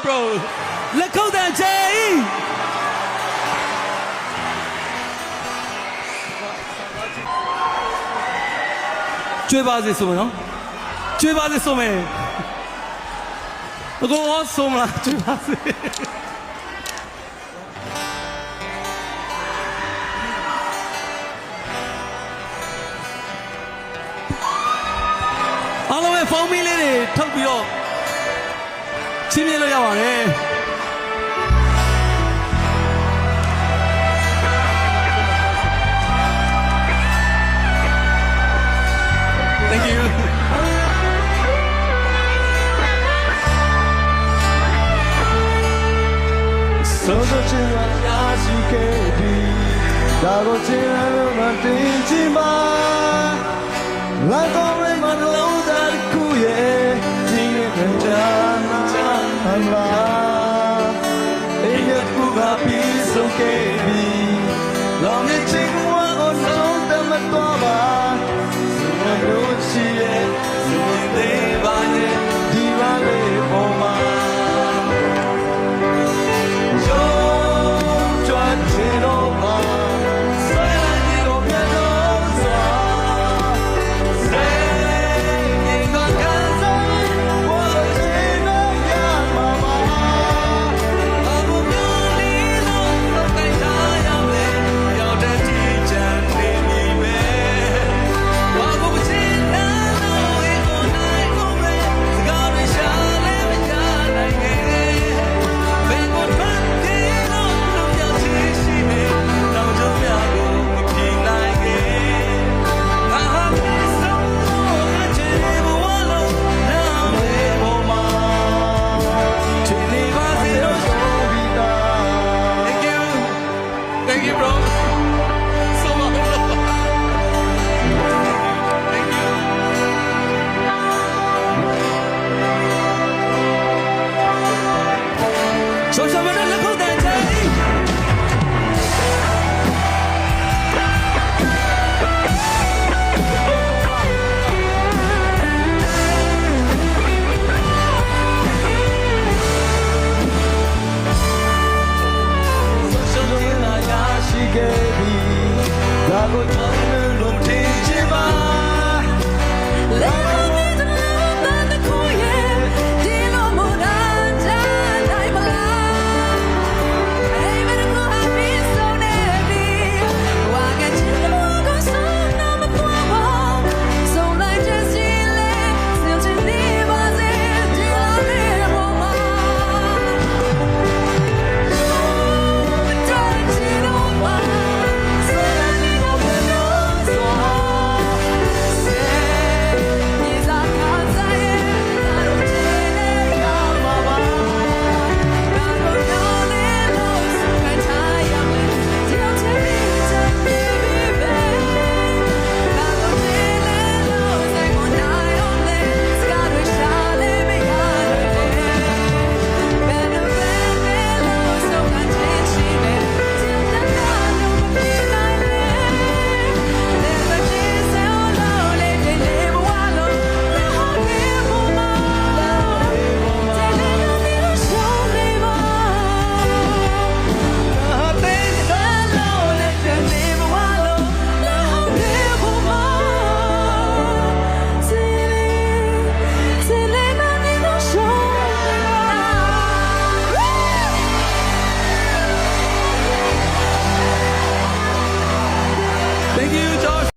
bro လက်ခုပ်တန်ချိန်ကျွေးပါစေဆိုမယ်နော်ကျွေးပါစေဆိုမယ်အကုန်ရောဆိုမလားကျွေးပါစေအားလုံးပဲဖုန်းမီးလေးတွေထုတ်ပြီးတော့ချင်းမြင်လို့ရပါတယ် Thank you ဆိုတော့ချင်ရရှိခဲ့ပြီဒါကိုချင်ရလို့မတင်ချင်ပါလာတော့ရမလို့တာကူရဲ့ဒီနေ့ကြာနာဟမ်လာအေးရကူကပြီးဆုံးခဲ့ပြီလောင်နေချင်ဝါကိုဆုံးတယ်မတော်ပါစမလို့ရှိရဲ့စမသေးပါနဲ့ဒီပါလေပေါ်မှာThank you, bro. So much. Thank you. So, someone look at that day. I go down and take you by. Let me know that the cool Dino Moranja, I'm alive. Hey, but I've been so heavy. Why can't you walk on some number 12? So like just still to leave us in the woman. So touching on my. Thank you, Josh.